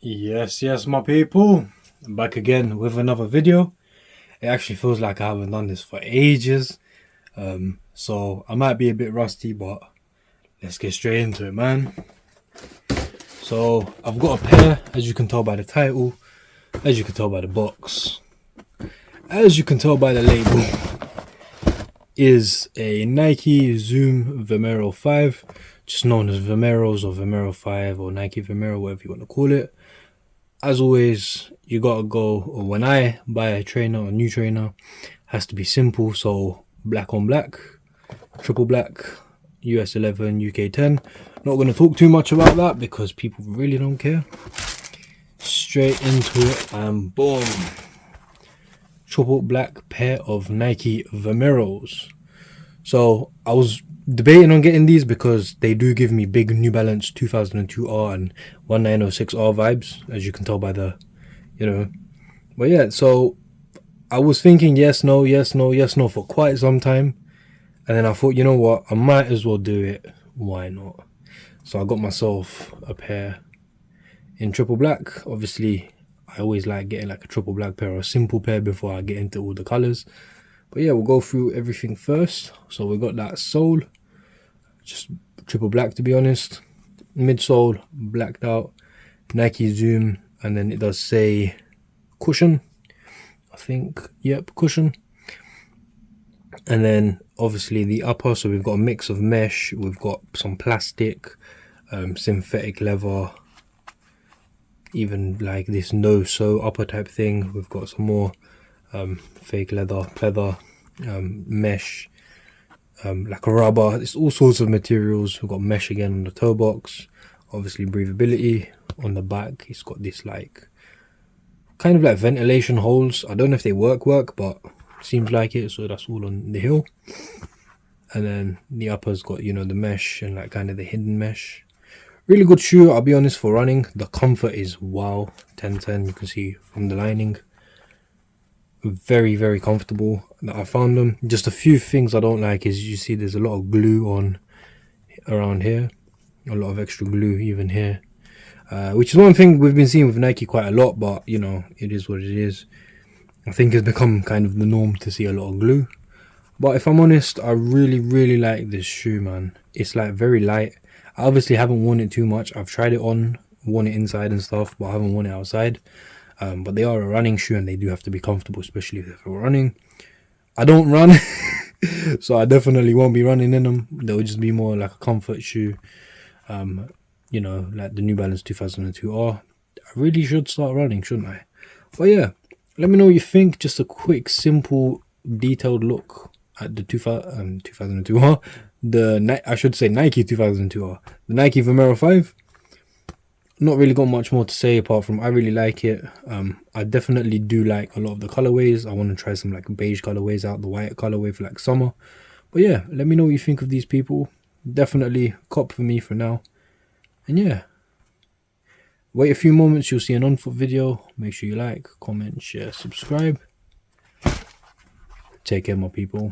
Yes, my people. I'm back again with another video. It actually feels like I haven't done this for ages. So I might be a bit rusty, but let's get straight into it, man. So I've got a pair, as you can tell by the title, as you can tell by the box, as you can tell by the label, is a Nike Zoom Vomero 5, just known as Vomeros or Vomero 5 or Nike Vomero, whatever you want to call it. As always, you gotta go, or when I buy a trainer or a new trainer, has to be simple. So black on black, triple black, US 11, UK 10. Not going to talk too much about that because people really don't care. Straight into it and boom. Triple black pair of Nike Vomeros. So I was debating on getting these because they do give me big New Balance 2002R and 1906R vibes, as you can tell by the, But yeah, so I was thinking yes, no for quite some time. And then I thought, you know what, I might as well do it. Why not? So I got myself a pair in triple black. Obviously, I always like getting like a triple black pair or a simple pair before I get into all the colors. But yeah, we'll go through everything first. So we got that sole, just triple black to be honest. Midsole blacked out, Nike Zoom, and then it does say cushion, I think. Yep, cushion. And then obviously the upper, so we've got a mix of mesh, we've got some plastic, synthetic leather, even like this no-sew upper type thing. We've got some more fake leather, pleather, mesh, like a rubber. It's all sorts of materials. We've got mesh again on the toe box, obviously breathability. On the back it's got this like kind of like ventilation holes. I don't know if they work but seems like it, so that's all on the heel. And then the upper's got, the mesh and like kind of the hidden mesh. Really good shoe, I'll be honest, for running. The comfort is wow, 10/10. You can see from the lining, very comfortable that I found them. Just a few things I don't like is you see there's a lot of glue on around here, a lot of extra glue even here, which is one thing we've been seeing with Nike quite a lot, but it is what it is. I think it's become kind of the norm to see a lot of glue. But if I'm honest, I really like this shoe, man. It's like very light. I obviously haven't worn it too much. I've tried it on, worn it inside and stuff, but I haven't worn it outside. But they are a running shoe and they do have to be comfortable, especially if you're running. I don't run, so I definitely won't be running in them. They'll just be more like a comfort shoe. Like the New Balance 2002R. I really should start running, shouldn't I? But yeah, let me know what you think. Just a quick, simple, detailed look at the 2002R. I should say Nike 2002R. The Nike Vomero 5. Not really got much more to say apart from I really like it. I definitely do like a lot of the colorways. I want to try some like beige colorways out, the white colorway for like summer. But yeah, let me know what you think of these people. Definitely cop for me for now. And yeah, wait a few moments, you'll see an on-foot video. Make sure you like, comment, share, subscribe. Take care, my people.